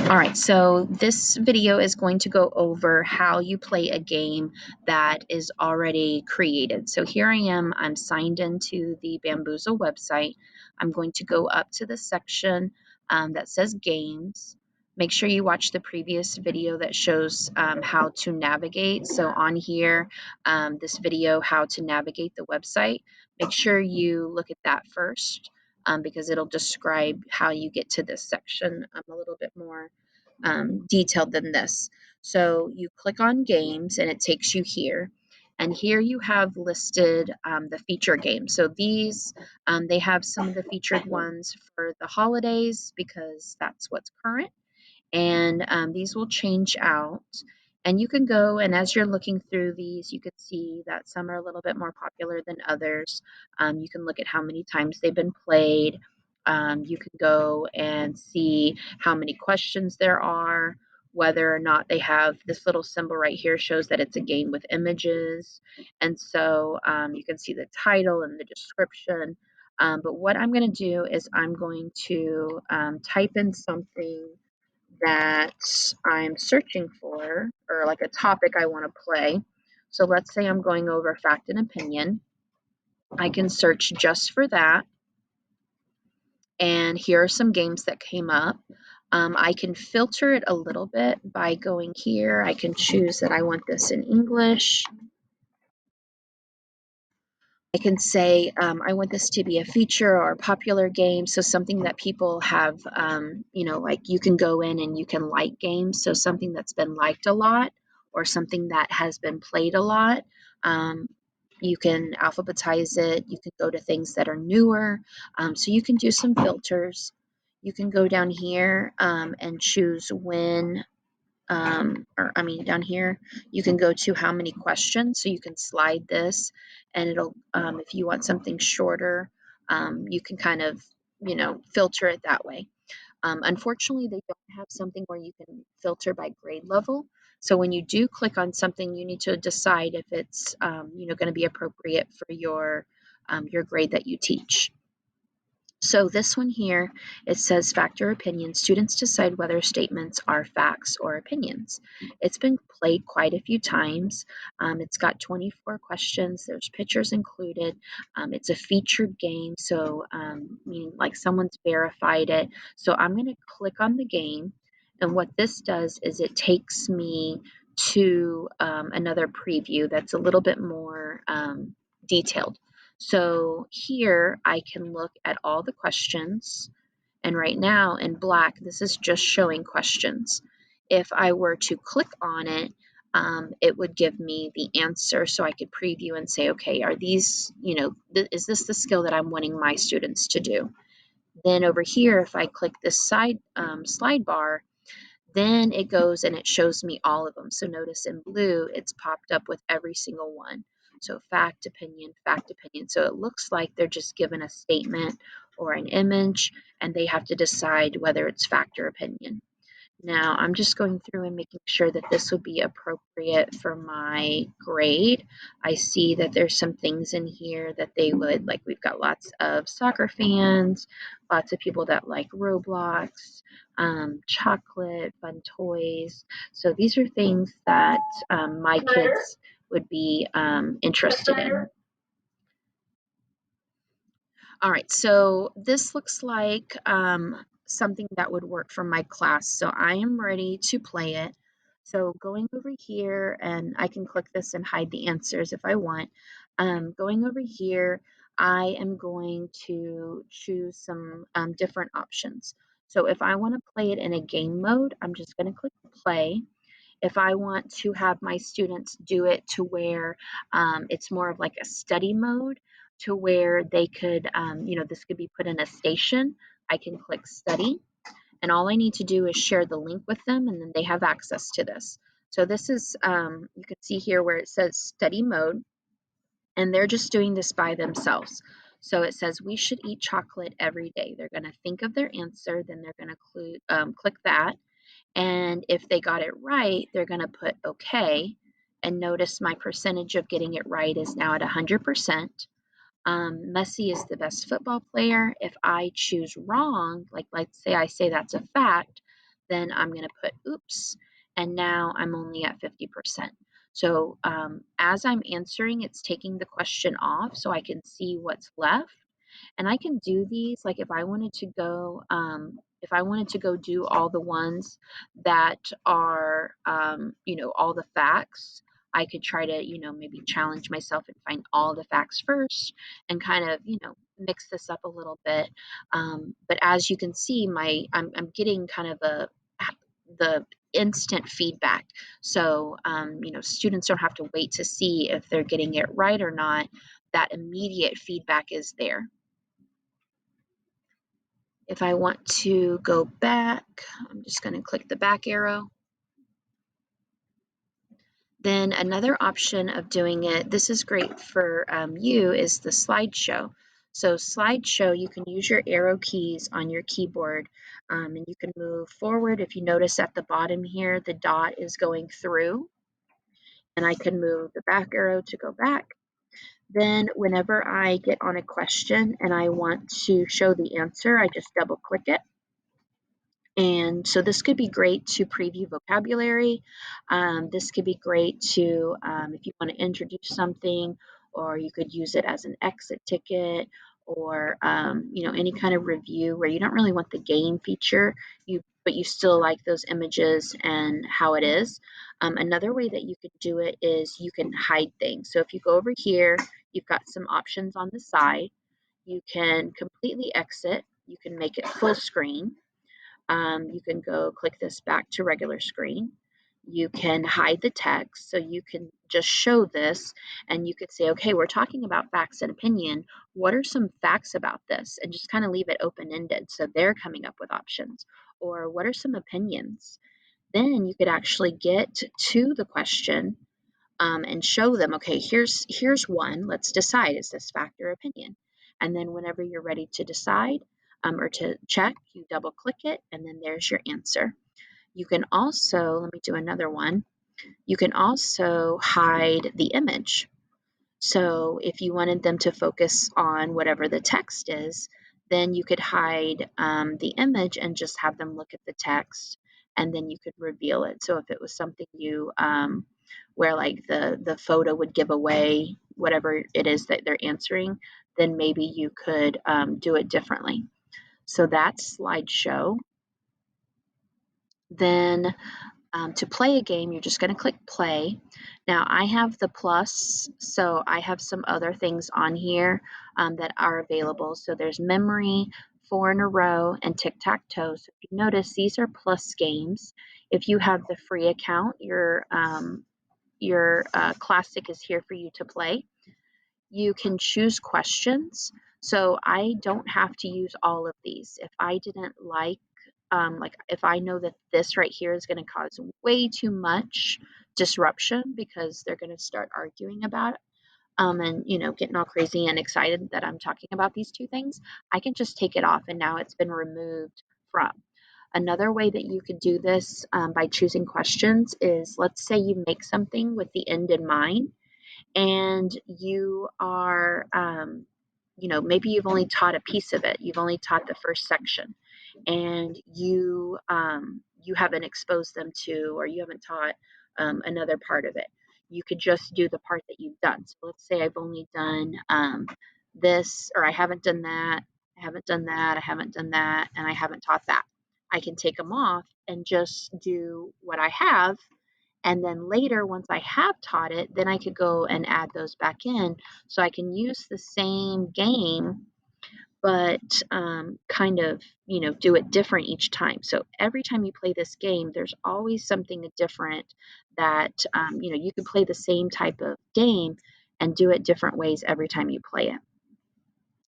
All right, so this video is going to go over how you play a game that is already created. So here I am, I'm signed into the Baamboozle website. I'm going to go up to the section that says games. Make sure you watch the previous video that shows how to navigate. So on here, this video, how to navigate the website, make sure you look at that first. Because it'll describe how you get to this section a little bit more detailed than this. So you click on games and it takes you here. And here you have listed the feature games. So these, they have some of the featured ones for the holidays because that's what's current. And these will change out. And you can go, and as you're looking through these, you can see that some are a little bit more popular than others. You can look at how many times they've been played. You can go and see how many questions there are, whether or not they have this little symbol right here shows that it's a game with images. And so you can see the title and the description. But what I'm going to do is I'm going to type in something that I'm searching for, or like a topic I want to play. So let's say I'm going over fact and opinion. I can search just for that. And here are some games that came up. I can filter it a little bit by going here. I can choose that I want this in English. I can say I want this to be a feature or a popular game, so something that people have, like you can go in and you can like games, so something that's been liked a lot or something that has been played a lot. You can alphabetize it. You can go to things that are newer, so you can do some filters. You can go down here and choose when down here, you can go to how many questions. So you can slide this and it'll, if you want something shorter, you can kind of, filter it that way. Unfortunately, they don't have something where you can filter by grade level. So when you do click on something, you need to decide if it's, going to be appropriate for your grade that you teach. So this one here, it says fact or opinion. Students decide whether statements are facts or opinions. It's been played quite a few times. It's got 24 questions. There's pictures included. It's a featured game, so meaning like someone's verified it. So I'm going to click on the game, and what this does is it takes me to another preview that's a little bit more detailed. So here I can look at all the questions, and right now in black, this is just showing questions. If I were to click on it, it would give me the answer so I could preview and say, okay, are these, is this the skill that I'm wanting my students to do? Then over here, if I click this slide bar, then it goes and it shows me all of them. So notice in blue, it's popped up with every single one. So fact, opinion, fact, opinion. So it looks like they're just given a statement or an image and they have to decide whether it's fact or opinion. Now I'm just going through and making sure that this would be appropriate for my grade. I see that there's some things in here that they would like. We've got lots of soccer fans, lots of people that like Roblox, chocolate, fun toys. So these are things that my kids would be interested in. All right, so this looks like something that would work for my class. So I am ready to play it. So going over here, and I can click this and hide the answers if I want. Going over here, I am going to choose some different options. So if I want to play it in a game mode, I'm just going to click play. If I want to have my students do it to where it's more of like a study mode, to where they could, this could be put in a station, I can click study. And all I need to do is share the link with them, and then they have access to this. So this is, you can see here where it says study mode, and they're just doing this by themselves. So it says we should eat chocolate every day. They're going to think of their answer, then they're going to click that. And if they got it right, they're going to put okay. And notice my percentage of getting it right is now at 100%. Messi is the best football player. If I choose wrong, like let's say I say that's a fact, then I'm going to put oops, and now I'm only at 50%. So as I'm answering, it's taking the question off so I can see what's left. And I can do these, like if I wanted to go do all the ones that are, all the facts, I could try to, maybe challenge myself and find all the facts first and kind of, mix this up a little bit. But as you can see, I'm getting kind of the instant feedback. So, students don't have to wait to see if they're getting it right or not. That immediate feedback is there. If I want to go back, I'm just going to click the back arrow. Then another option of doing it, this is great for you, is the slideshow. So slideshow, you can use your arrow keys on your keyboard, and you can move forward. If you notice at the bottom here, the dot is going through, and I can move the back arrow to go back. Then whenever I get on a question and I want to show the answer, I just double click it. And so this could be great to preview vocabulary. This could be great to, if you want to introduce something, or you could use it as an exit ticket, or any kind of review where you don't really want the game feature, but you still like those images and how it is. Another way that you could do it is you can hide things. So if you go over here, you've got some options on the side. You can completely exit. You can make it full screen. You can go click this back to regular screen. You can hide the text, so you can just show this and you could say, okay, we're talking about facts and opinion. What are some facts about this? And just kind of leave it open-ended so they're coming up with options. Or what are some opinions? Then you could actually get to the question and show them, okay, here's one. Let's decide, is this fact or opinion? And then whenever you're ready to decide or to check, you double click it, and then there's your answer. You can also, let me do another one. You can also hide the image. So if you wanted them to focus on whatever the text is, then you could hide the image and just have them look at the text, and then you could reveal it. So if it was something where like the photo would give away whatever it is that they're answering, then maybe you could do it differently. So that's slideshow. Then to play a game, you're just going to click play. Now I have the plus, so I have some other things on here that are available. So there's memory, 4 in a row, and tic-tac-toe. So if you notice, these are plus games. If you have the free account, your classic is here for you to play. You can choose questions. So I don't have to use all of these. If I didn't like if I know that this right here is going to cause way too much disruption because they're going to start arguing about it, and getting all crazy and excited that I'm talking about these two things, I can just take it off and now it's been removed from. Another way that you could do this by choosing questions is, let's say you make something with the end in mind, and you are, maybe you've only taught a piece of it. You've only taught the first section, and you haven't exposed them to, or you haven't taught another part of it. You could just do the part that you've done. So let's say I've only done this, or I haven't done that, I haven't done that, I haven't done that, and I haven't taught that. I can take them off and just do what I have, and then later, once I have taught it, then I could go and add those back in. So I can use the same game, but kind of, do it different each time. So every time you play this game, there's always something different that, you can play the same type of game and do it different ways every time you play it.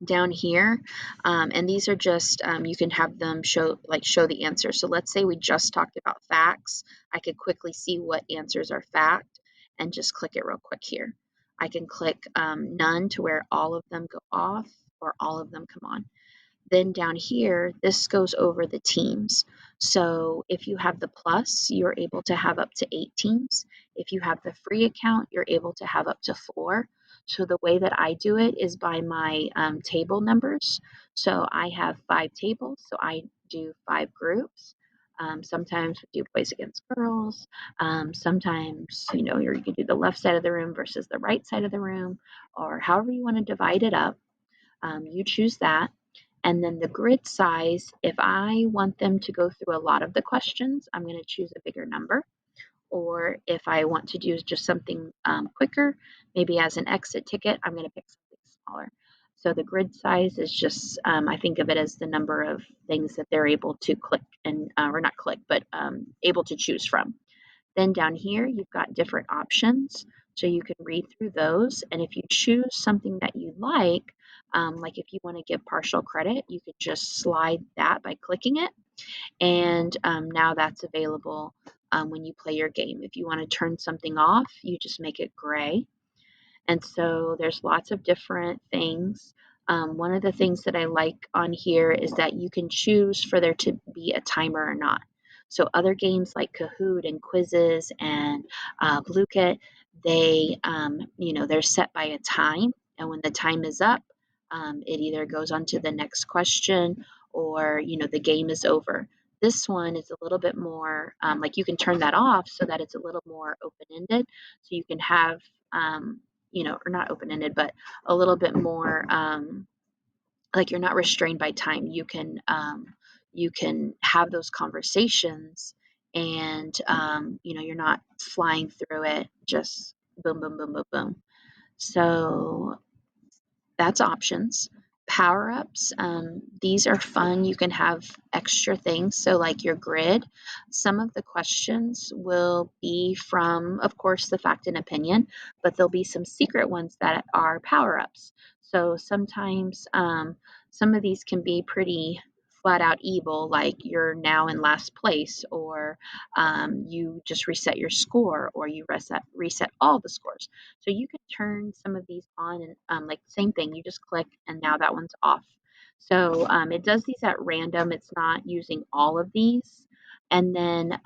Down here, and these are just, you can have them show the answer. So let's say we just talked about facts. I could quickly see what answers are fact and just click it real quick here. I can click none to where all of them go off or all of them come on. Then down here, this goes over the teams. So if you have the plus, you're able to have up to 8 teams. If you have the free account, you're able to have up to 4. So the way that I do it is by my table numbers. So I have 5 tables, so I do 5 groups. Sometimes we do boys against girls. Sometimes, you could do the left side of the room versus the right side of the room, or however you want to divide it up. You choose that. And then the grid size, if I want them to go through a lot of the questions, I'm going to choose a bigger number. Or if I want to do just something quicker, maybe as an exit ticket, I'm going to pick something smaller. So the grid size is just, I think of it as the number of things that they're able to click and, or not click, but able to choose from. Then down here, you've got different options. So you can read through those. And if you choose something that you like if you want to give partial credit, you could just slide that by clicking it. And now that's available when you play your game. If you want to turn something off, you just make it gray. And so there's lots of different things. One of the things that I like on here is that you can choose for there to be a timer or not. So other games like Kahoot and Quizzes and Blue Kit, they're set by a time. And when the time is up, it either goes on to the next question or, the game is over. This one is a little bit more like you can turn that off so that it's a little more open-ended. So you can have or not open-ended, but a little bit more like you're not restrained by time. You can have those conversations, and you're not flying through it just boom, boom, boom, boom, boom. So that's options. Power ups, these are fun. You can have extra things. So, like your grid, some of the questions will be from, of course, the fact and opinion, but there'll be some secret ones that are power ups. So, sometimes some of these can be pretty flat out evil, like you're now in last place, or you just reset your score, or you reset all the scores. So you can turn some of these on and like same thing, you just click and now that one's off. So it does these at random. It's not using all of these. And then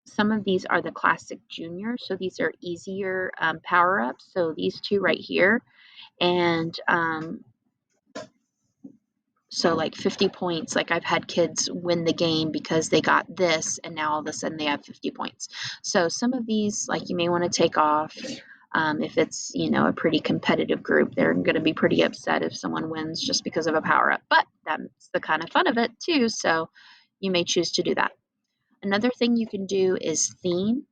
some of these are the classic junior. So these are easier power ups. So these two right here. And so like 50 points, like I've had kids win the game because they got this and now all of a sudden they have 50 points. So some of these, like you may want to take off. If it's, a pretty competitive group, they're going to be pretty upset if someone wins just because of a power up, but that's the kind of fun of it too. So you may choose to do that. Another thing you can do is theme.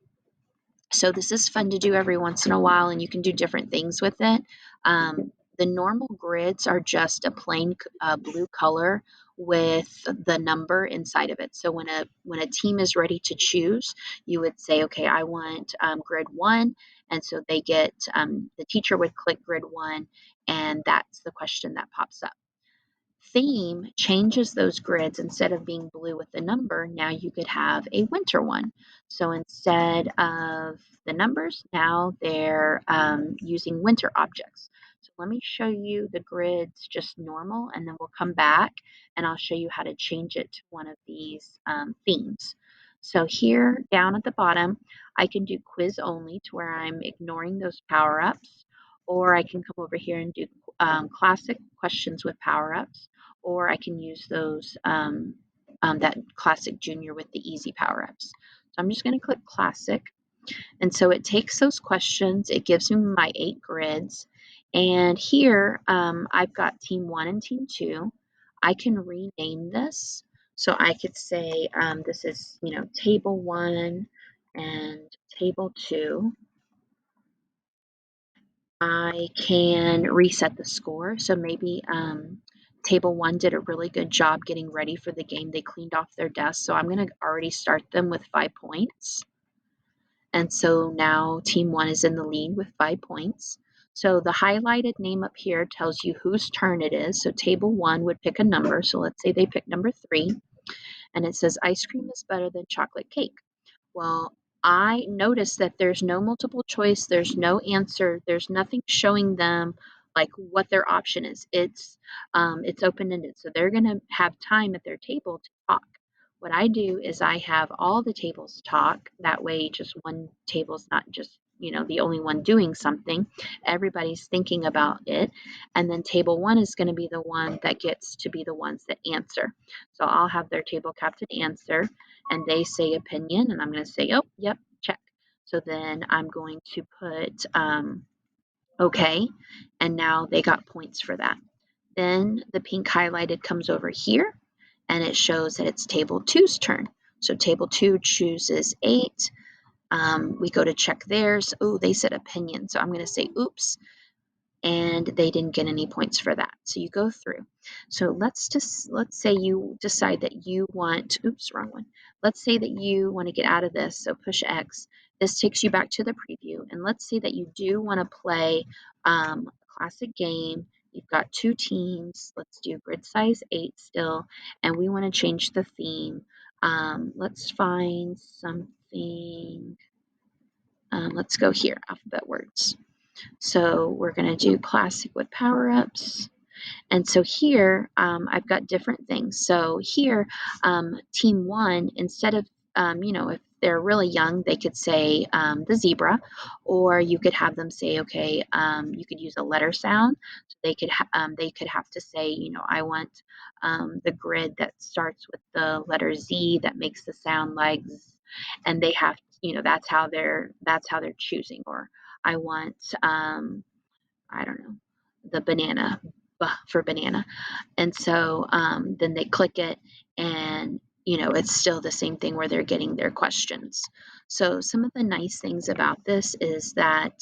So this is fun to do every once in a while, and you can do different things with it. The normal grids are just a plain blue color with the number inside of it. So when a team is ready to choose, you would say, okay, I want grid 1, and so the teacher would click grid 1, and that's the question that pops up. Theme changes those grids. Instead of being blue with the number, now you could have a winter one. So instead of the numbers, now they're using winter objects. So let me show you the grids just normal, and then we'll come back and I'll show you how to change it to one of these themes. So here down at the bottom, I can do quiz only to where I'm ignoring those power-ups, or I can come over here and do classic questions with power-ups, or I can use those that classic junior with the easy power-ups. So I'm just going to click classic, and so it takes those questions, it gives me my 8 grids, and here I've got team 1 and team 2. I can rename this, so I could say this is table 1 and table 2. I can reset the score. So maybe table 1 did a really good job getting ready for the game. They cleaned off their desk. So I'm going to already start them with 5 points. And so now team 1 is in the lead with 5 points. So the highlighted name up here tells you whose turn it is. So table 1 would pick a number. So let's say they pick number 3. And it says ice cream is better than chocolate cake. Well, I noticed that there's no multiple choice, there's no answer, there's nothing showing them like what their option is. It's open-ended, so they're going to have time at their table to talk. What I do is I have all the tables talk. That way, just one table's not just the only one doing something. Everybody's thinking about it, and then table 1 is going to be the one that gets to be the ones that answer. So I'll have their table captain answer. and they say opinion, and I'm going to say, oh, yep, check. So then I'm going to put okay, and now they got points for that. Then the pink highlighted comes over here, and it shows that it's table 2's turn. So table 2 chooses 8. We go to check theirs. Oh, they said opinion, so I'm going to say oops, and they didn't get any points for that. So you go through. So let's say you decide that you want, oops, wrong one. Let's say that you want to get out of this, so push X. This takes you back to the preview, and let's say that you do want to play a classic game. You've got 2 teams. Let's do grid size 8 still, and we want to change the theme. Let's find something. Let's go here, alphabet words. So we're going to do classic with power-ups. And so here, I've got different things. So here, team 1, instead of, if they're really young, they could say the zebra, or you could have them say, okay, you could use a letter sound. So they could have to say, I want the grid that starts with the letter Z that makes the sound like Z, and they have, that's how they're choosing. Or I want, I don't know, the banana, for banana. And so then they click it, and it's still the same thing where they're getting their questions. So some of the nice things about this is that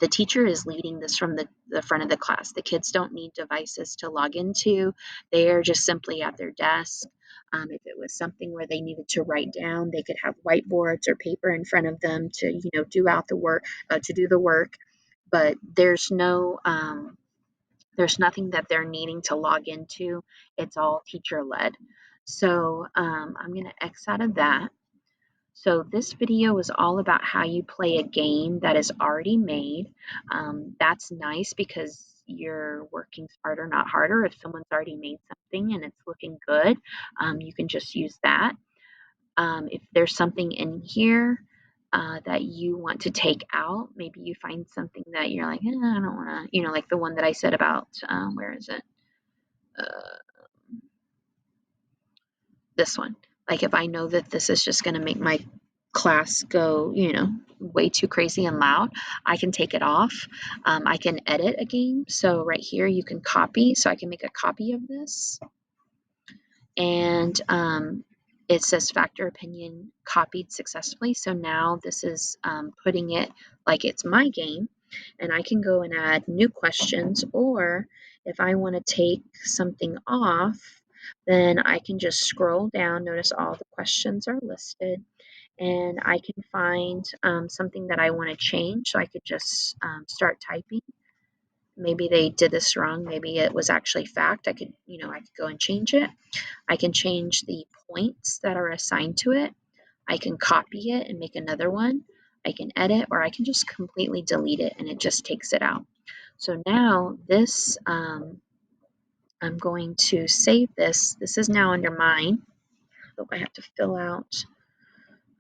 the teacher is leading this from the front of the class. The kids don't need devices to log into. They are just simply at their desk. If it was something where they needed to write down, they could have whiteboards or paper in front of them to do the work. But there's nothing that they're needing to log into. It's all teacher led. So I'm going to X out of that. So this video is all about how you play a game that is already made. That's nice because you're working smarter, not harder. If someone's already made something and it's looking good, you can just use that. If there's something in here that you want to take out, maybe you find something that you're like, I don't want to, like the one that I said about, where is it? This one. Like if I know that this is just going to make my class go, way too crazy and loud, I can take it off. I can edit a game. So right here you can copy. So I can make a copy of this. And it says factor opinion copied successfully. So now this is putting it like it's my game. And I can go and add new questions, or if I want to take something off, then I can just scroll down. Notice all the questions are listed, and I can find something that I want to change. So I could just start typing. Maybe they did this wrong. Maybe it was actually fact. I could go and change it. I can change the points that are assigned to it. I can copy it and make another one. I can edit, or I can just completely delete it and it just takes it out. So now this, I'm going to save this. This is now under mine. I have to fill out,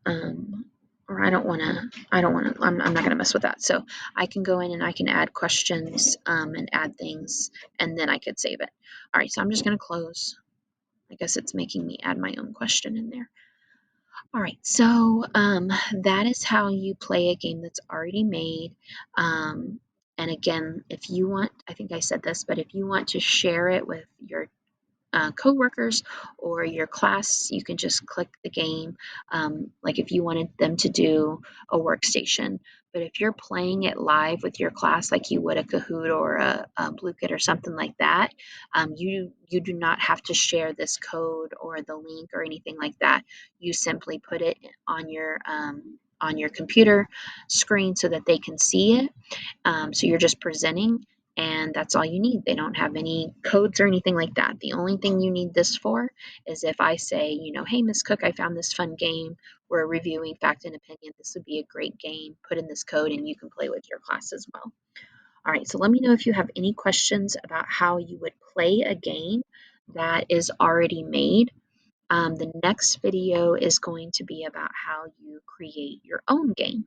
or I don't want to, I'm not going to mess with that. So I can go in and I can add questions and add things, and then I could save it. All right, so I'm just going to close. I guess it's making me add my own question in there. All right, so that is how you play a game that's already made. And again, if you want, I think I said this, but if you want to share it with your coworkers or your class, you can just click the game. Like if you wanted them to do a workstation, but if you're playing it live with your class, like you would a Kahoot or a Bluekit or something like that, you do not have to share this code or the link or anything like that. You simply put it on your computer screen so that they can see it. So you're just presenting, and that's all you need. They don't have any codes or anything like that. The only thing you need this for is if I say, hey, Miss Cook, I found this fun game. We're reviewing fact and opinion. This would be a great game. Put in this code and you can play with your class as well. All right, so let me know if you have any questions about how you would play a game that is already made. The next video is going to be about how you create your own game.